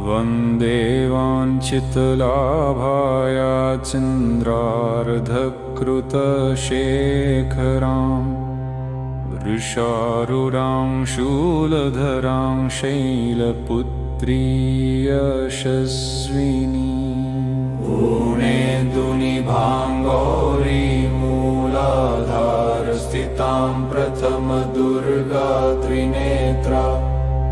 वन्दे वाञ्छितलाभाय चन्द्रार्धकृतशेखरां वृषारूढां शूलधरां शैलपुत्री यशस्विनी पूर्णेन्दुनिभां गौरीमूलाधारस्थितां प्रथमदुर्गा त्रिनेत्रा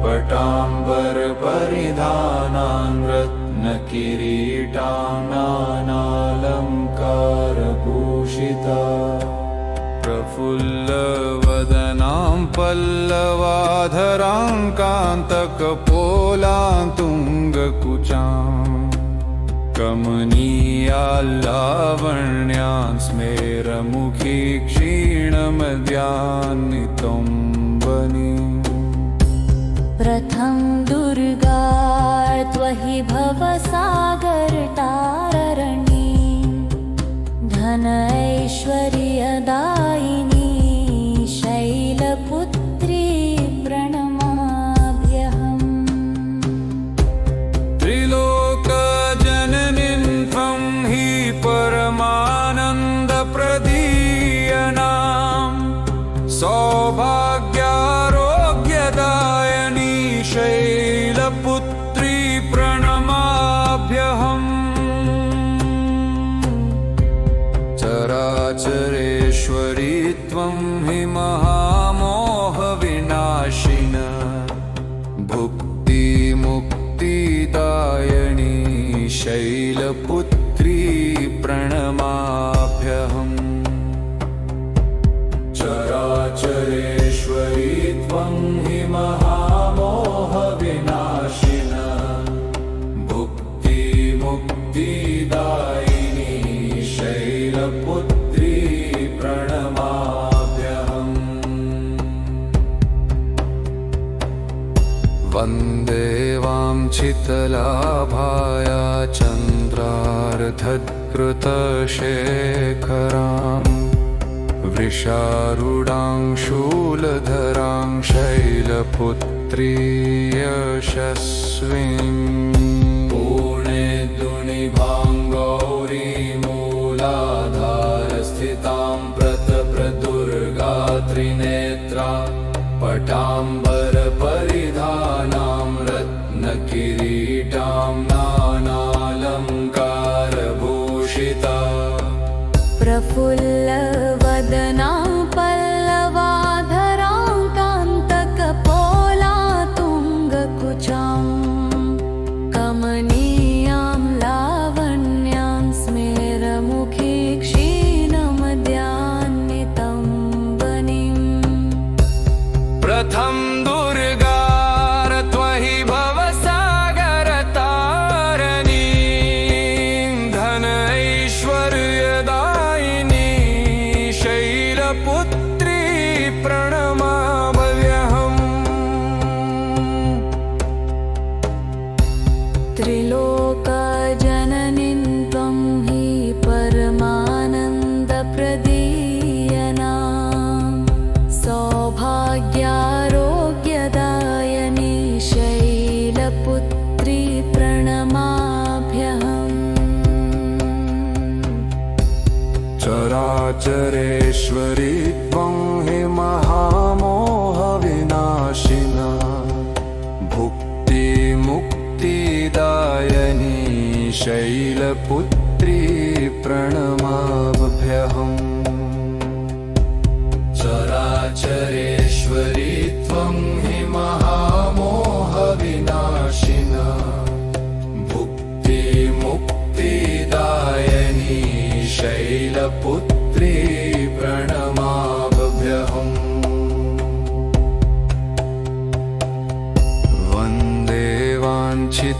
पटाम्बरपरिधानां रत्नकिरीटां नानालङ्कारभूषिता प्रफुल्लवदनां पल्लवाधरां कान्तकपोलां तुङ्गकुचां कमनीयाल्लावण्यां स्मेरमुखी क्षीणमद्यान्नितम्बनी प्रथम दुर्गा त्वहि भवसागरतारणी धन ऐश्वर्यदायिनी शैलपुत्री प्रणमाभ्यहम् त्रिलोकजननीं त्वं हि परमानन्दप्रदीयनां सौभाग्यारोग्यदायिनी शैलपुत्री प्रणमाभ्यहम् चराचरेश्वरी त्वं हि महामोहविनाशिन भुक्तिमुक्तिदायिनी शैलपुत्री प्रणमाभ्यहम् चराचरेश्वरी त्वं हि महामोहविनाशिन भुक्तिमुक्तिदायिनी शैलपुत्री प्रणमाभ्यहम् वन्दे वाञ्छितलाभाय चन्द्रार्धकृतशेखरां वृषारूढां शूलधरां शैलपुत्री यशस्विनी पूर्णेन्दुनिभां गौरीमूलाधारस्थितां प्रतप्रदुर्गा त्रिनेत्रा पटाम्बरपरिधानां रत्नकिरीटां नानालङ्कारभूषिता प्रफुल्लवदनां पल्लवाधरां कान्तकपोलां तुङ्गकुचां कमनीयां लावण्यां स्मेरमुखी क्षीणमद्यान्नितम्बनीम् प्रथम दुर्गा त्वहि भवसागरतारणी धन ऐश्वर्यदायिनी शैलपुत्री प्रणमाभ्यहम् त्रिलोकजननीं त्वं हि परमानन्दप्रदीयनां सौभाग्यारोग्यदायिनी शैलपुत्री प्रणमाभ्यहम् चराचरेश्वरी त्वं हि महामोहविनाशिना भुक्तिमुक्तिदायिनी शैलपुत्री प्रणमाभ्यहम् चराचरेश्वरी त्वं हि महामोहविनाशिना भुक्तिमुक्तिदायिनी शैलपुत्री प्रणमाभ्यहम् वन्दे वाञ्छितलाभाय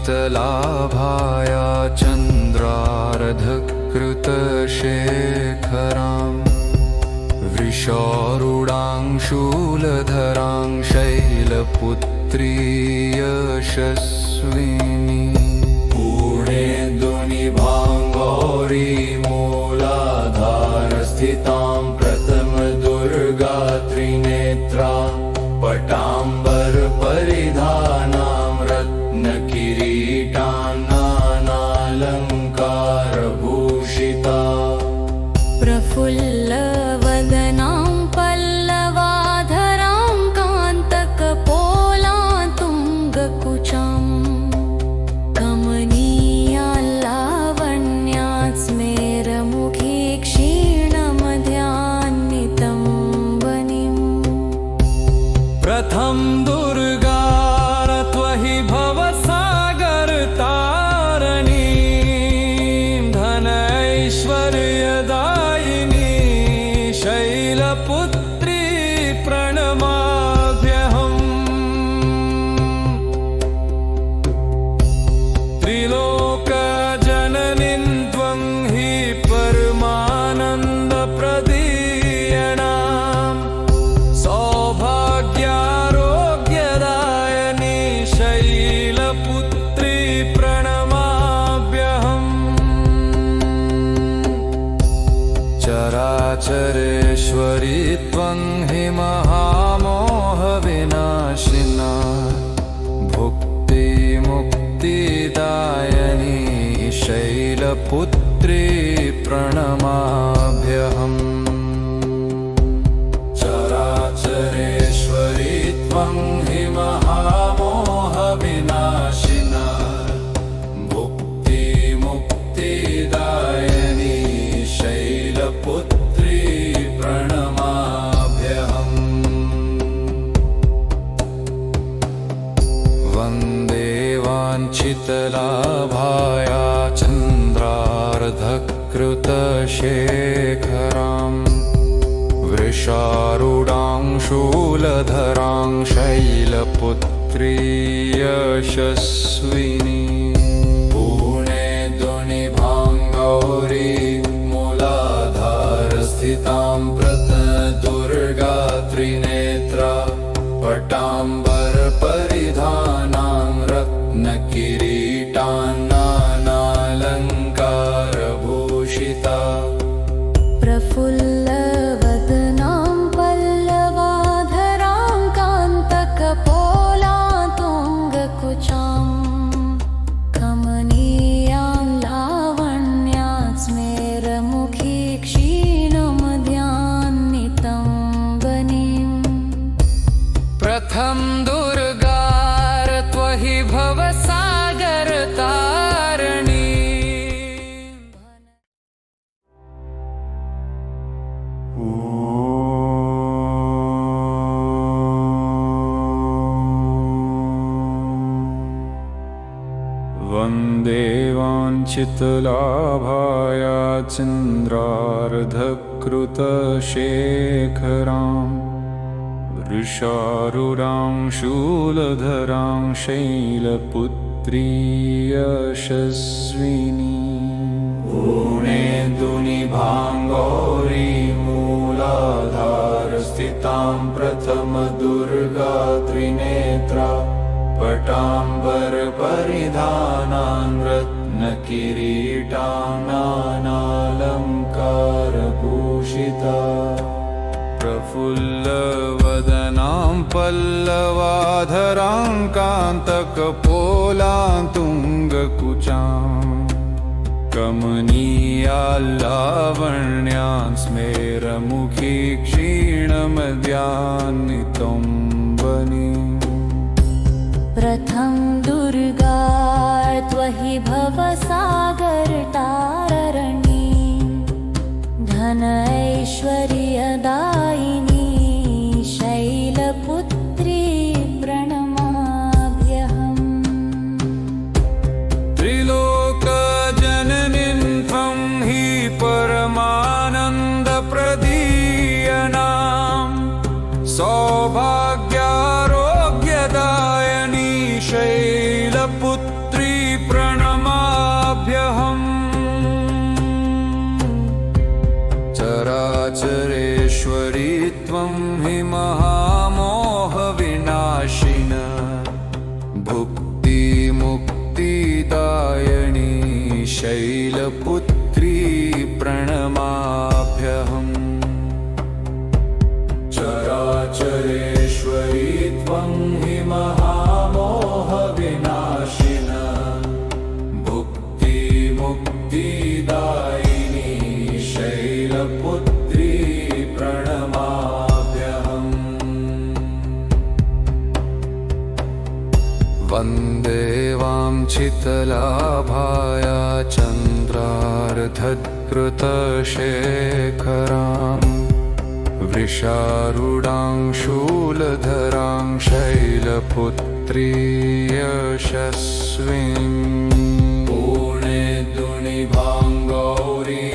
चन्द्रार्धकृतशेखरां वृषारूढां शूलधरां शैलपुत्री यशस्विनी पूर्णेन्दुनिभां गौरीमूलाधारस्थितां धनैश्वर्यदायिनी शैलपुत्री प्रणमाभ्यहम् त्रिलोकजननीं त्वं हि परमानन्दप्रदीयणां सौभाग्यारोग्यदायिनी शैलपुत्री प्रणमाभ्यहम् चराचरेश्वरी त्वं हि महामोहविनाशिना भुक्तिमुक्तिदायिनी शैलपुत्री प्रणमाभ्यहम् चराचरेश्वरी त्वं हि महामोहविनाशिना भुक्तिमुक्तिदायिनी शैलपुत्री प्रणमाभ्यहम् वन्दे वाञ्छितलाभाया चन्द्रार्धकृतशेखरां वृषारूढां शूलधरां शैलपुत्री यशस्विनी पूर्णेन्दुनिभां गौरी मूलाधारस्थितां प्रत्नदुर्गा त्रिनेत्रा पटाम्बरपरिधानां रत्नकिरीटान्नानालङ्कारभूषिता प्रफुल्लवदनां पल्लवाधरां कान्तकपोलातुङ्गकुचां कमनीयां लावण्यां स्मेरमुखी क्षीणमध्यान्नितं वनीम् प्रथम दुर्गार त्वहि भवसागरतारिणी वन्दे वाञ्छितलाभाया चन्द्रार्धकृतशेखरां वृषारूढां शूलधरां शैलपुत्री यशस्विनी पूर्णेन्दुनिभां गौरी मूलाधारस्थितां प्रथमदुर्गा त्रिनेत्रा पटाम्बरपरिधानां रत्नकिरीटां नानालङ्कारभूषिता प्रफुल्लवदनां पल्लवाधरां कान्तकपोलातुङ्गकुचां कमनीयाल्लावण्यां स्मेरमुखी क्षीणमध्यान्नितं वनीम् प्रथम दुर्गा त्वहि भवसागरतारिणी धनैश्वर्यदायिनी शैलपुत्री प्रणमाभ्यहम् त्रिलोकजननीं त्वं हि परमानन्दप्रदीयणां सौभाग्यारोग्यदायिनी शैलपुत्री प्रणमाभ्यहम् चराचरेश्वरी त्वं हि महामोहविनाशिना भुक्तिमुक्तिदायिनी शैलपुत्री प्रणमाभ्यहम् चराचरेश्वरी त्वं हि महामोहविनाशिना भुक्तिमुक्तिदायिनी शैलपुत्री प्रणमाभ्यहम् वन्दे वाञ्छितलाभाया चन्द्रार्धकृतशेखरां वृषारूढां शूलधरां शैलपुत्री यशस्विनी पूर्णेन्दुनिभां गौरी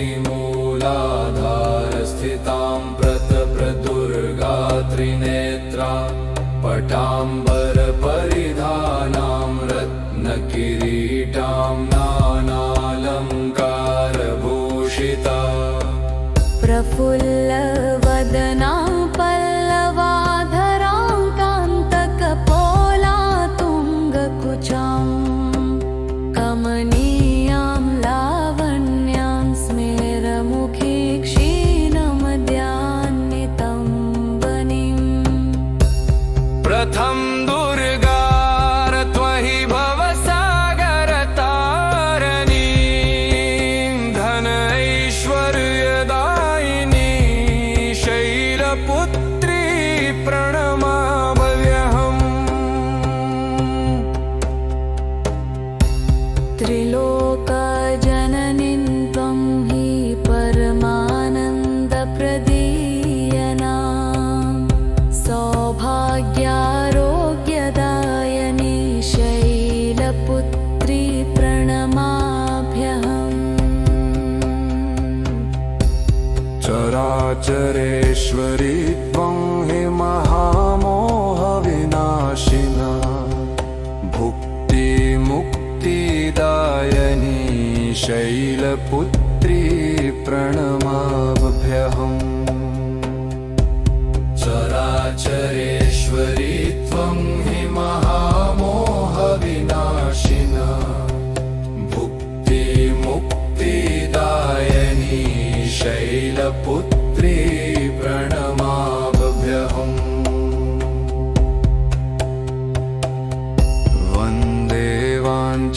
भूषिता प्रफुल्लवदनां पल्लवाधरां कान्तकपोलातुङ्गकुचां कमनीयां लावण्यां स्मेरमुखी क्षीणमद्यान्वितं वनिम् प्रथम दुर्गार त्वहि भवसागरतारिणी धन ऐश्वर्यदायिनी शैलपुत्री प्रणमाम्यहम् त्रिलोकजननीं त्वं हि परमानन्दप्रदीयनां सौभाग्यारोग्यदायिनी शैलपुत्री प्रणमाम्यहम् चराचरेश्वरी त्वं हि महामोहविनाशिना भुक्तिमुक्तिदायिनी शैलपुत्री प्रणमाम्यहम् चराचरेश्वरी त्वं हि महामोहविनाशिना भुक्तिमुक्तिदायिनी शैलपुत्री प्रणमाम्यहम् वन्दे वाञ्छितलाभाया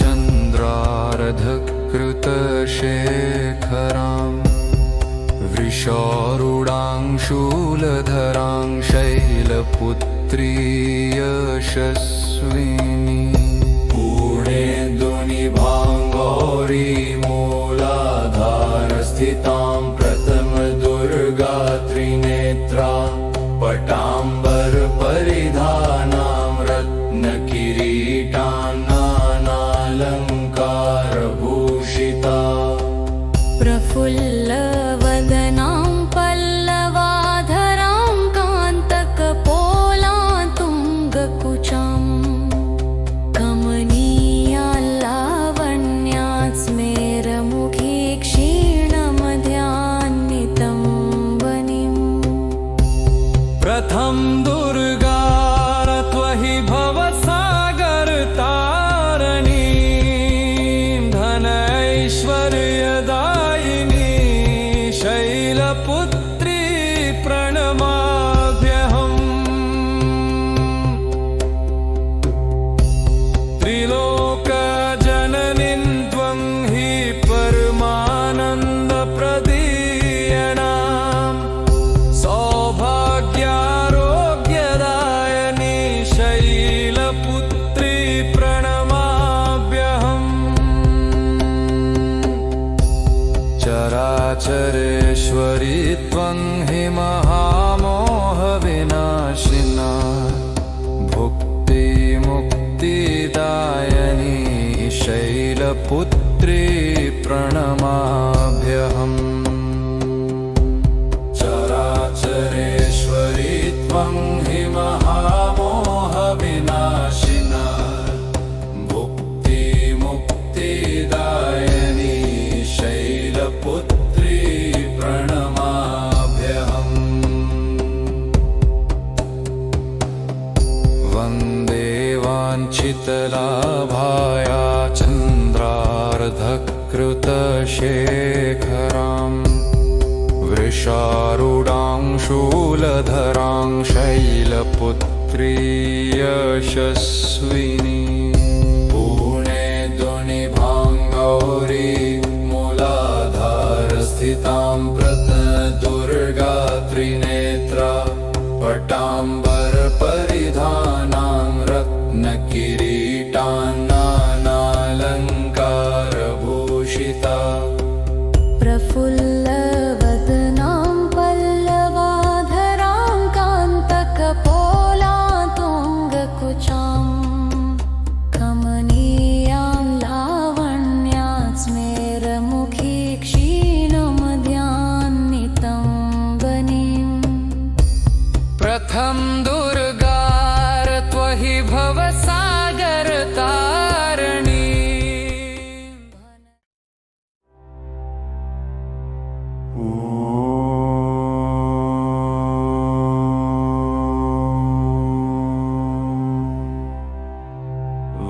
चन्द्रार्धकृतशेखरां वृषारूढां शूलधरां शैलपुत्री यशस्विनी पूर्णेन्दुनिभाङ्गौरी मूलाधारस्थितां प्रथमदुर्गा त्रिनेत्रा पटाम्बरपरिधानां रत्नकिरीटां नानालङ्कारभूषिता प्रफुल्लवदनां पल्लवाधरां कान्तकपोलातुङ्गकुचां कमनीयां लावण्यां स्मेरमुखी क्षीणमध्यान्वितं वनिम् प्रथम दुर्गार त्वहि भवसागरतारिणी धन ऐश्वर्यदायिनी शैलपुत्री प्रणमाम्यहम् त्रिलोकजननीं त्वं हि परमानन्दप्रदीयनां सौभाग्यारोग्यदायिनी शैलपुत्री प्रणमाम्यहम् चराचरेश्वरी त्वं हि महामोहविनाशिना भुक्तिमुक्तिदायिनी शैलपुत्री प्रणमाम्यहम् चराचरेश्वरी त्वं हि महामोहविनाशिना भुक्तिमुक्तिदायिनी शैलपुत्री प्रणमाम्यहम् वन्दे वाञ्छितलाभाया चन्द्रार्धकृतशेखरां वृषारूढां शूलधरां शैलपुत्री यशस्विनी पूर्णेन्दुनिभाङ्गौरी मूलाधारस्थितां प्रथमदुर्गा त्रिनेत्रा पटाम्बरपरिधानां रत्नकिरीटां नानालङ्कारभूषिता प्रफुल्लवदनां पल्लवाधरां कान्तकपोलातुङ्गकुचां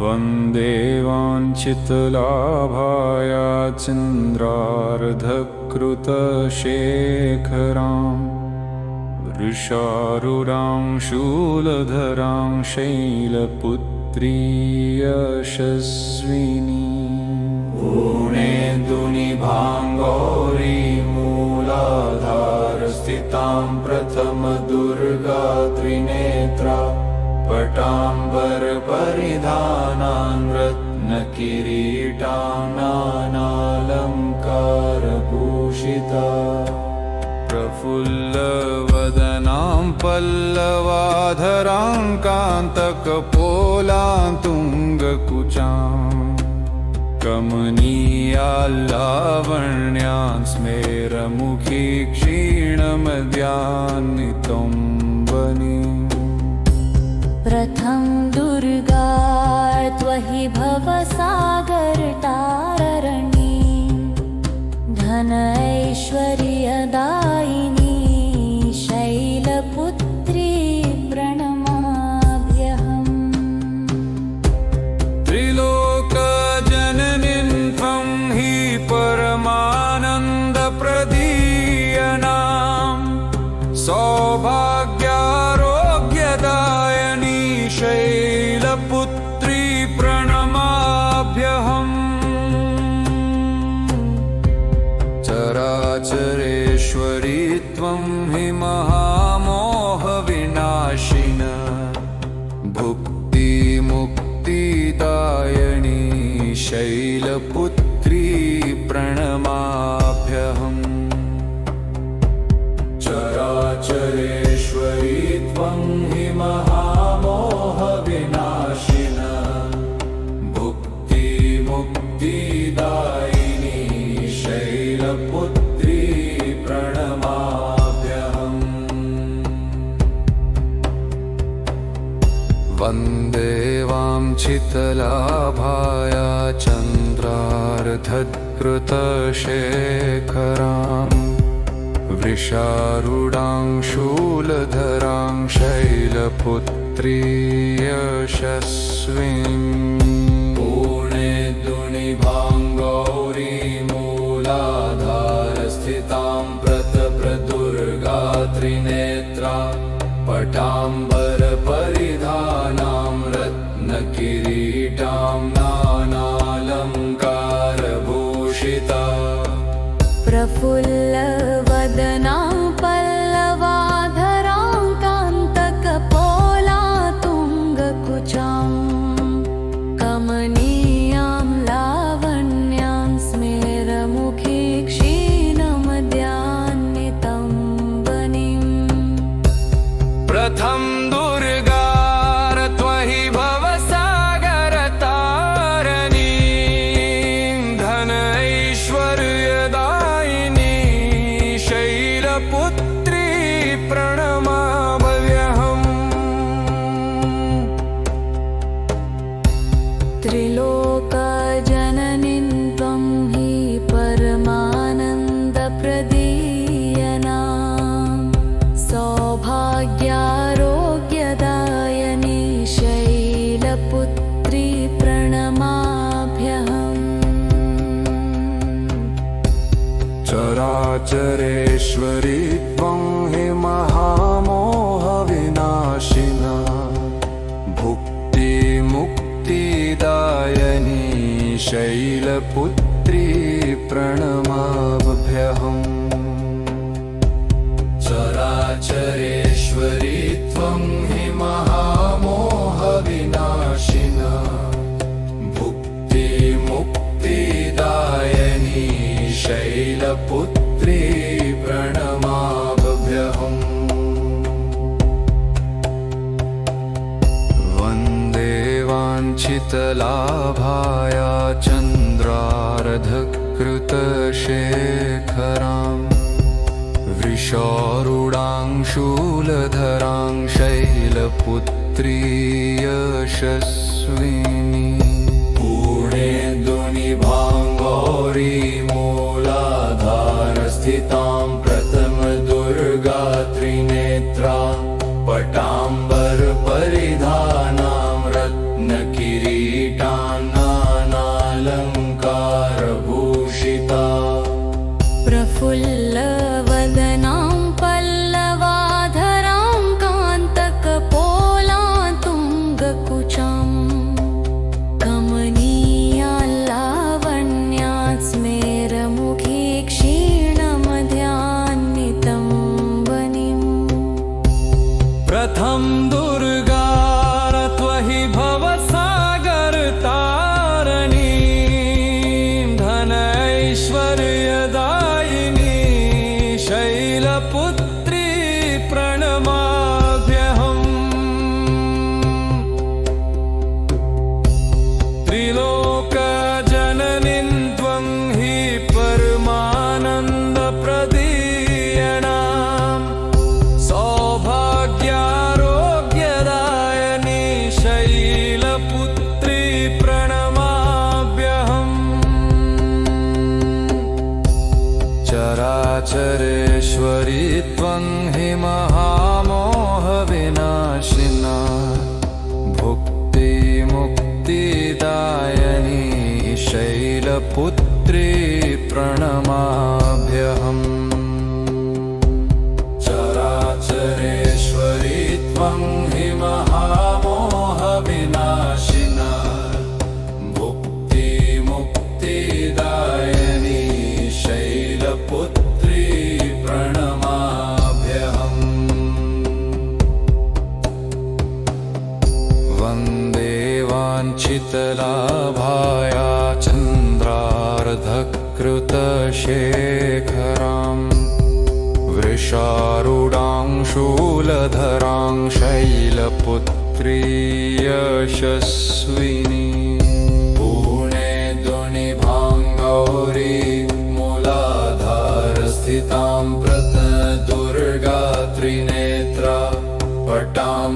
वन्दे वाञ्छितलाभाय चन्द्रार्धकृतशेखरां वृषारूढां शूलधरां शैलपुत्री यशस्विनी पूर्णेन्दुनिभाङ्गौरी मूलाधारस्थितां प्रथमदुर्गा त्रिनेत्रा पटाम्बरपरिधानान् रत्नकिरीटां नानालङ्कारभूषिता प्रफुल्लवदनां पल्लवाधरां कान्तकपोलां तुङ्गकुचां कमनीयाल्लावण्यां स्मेरमुखी क्षीणमद्यान्नितम्बनी प्रथम दुर्गा त्वहि भवसागरतारणी धन ऐश्वर्यदायिनी शैलपुत्री प्रणमाभ्यहम् त्रिलोकजननीं त्वं हि परमानन्दप्रदीयनां सौभाग्यारोग्यदायिनी शैलपुत्री प्रणमाभ्यहम् चराचरेश्वरी त्वं हि महामोहविनाशिन भुक्तिमुक्तिदायिनी शैलपुत्री प्रणमाभ्यहम् चराचरेश्वरी त्वं हि महामोहविनाशिन भुक्तिमुक्तिदायिनी शैलपुत्री प्रणमाभ्यहम् वन्दे वाञ्छितलाभाय चन्द्रार्धकृतशेखरां वृषारूढां शूलधरां शैलपुत्री यशस्विनी पूर्णेन्दुनिभाङ्गौरी मूलाधारस्थितां प्रतप्रदुर्गा त्रिनेत्रा पटाम्बरपरिधानां रत्नकिरीटां नानालङ्कारभूषिता प्रफुल्लवदनां पल्लवाधरां कान्तकपोलां तुङ्गकुचां कमनीयां लावण्यां स्मेरमुखी क्षीणमद्यान्नितम्बनीम् प्रथम दुर्गा त्वहि भवसागरतारणी धन ऐश्वर्यदायिनी शैलपुत्री प्रणमाभ्यहम् त्रिलोकजननीं त्वं हि परमानन्दप्रदीयनां सौभाग्यारोग्यदायिनी शैलपुत्री प्रणमाभ्यहम् चराचरेश्वरी त्वं हि महामोहविनाशिना भुक्तिमुक्तिदायिनी शैलपुत्री प्रणमाभ्यहम् चराचरेश्वरी त्वं हि महामोहविनाशिना भुक्तिमुक्तिदायिनी शैलपुत्री प्रणमाभ्यहम् वन्दे वाञ्छितलाभाय चन्द्रार्धकृतशेखरां वृषारूढां शूलधरां शैलपुत्री यशस्विनी पूर्णेन्दुनिभाङ्गौरी मूलाधारस्थितां शैलपुत्री प्रणमाभ्यहम् त्रिलोकजननीं त्वं हि परमानन्दप्रदीयणाम् सौभाग्यारोग्यदायिनी शैलपुत्री प्रणमाभ्यहम् चराचरेश्वरी त्वं हि महामोहविनाशिना भुक्तिमुक्तिदायिनी शैलपुत्री प्रणमाभ्यहम् चराचरेश्वरी त्वं हि महामोहविनाशिना भुक्तिमुक्तिदायिनी शैलपुत्री प्रणमाभ्यहम् वन्दे वाञ्छितलाभाया चन्द्रार्धकृतशेखरां वृषारूढां शूलधरां शैलपुत्री यशस्विनी पूर्णेन्दुनिभां गौरी मूलाधारस्थितां प्रत्नदुर्गा त्रिनेत्रा पटां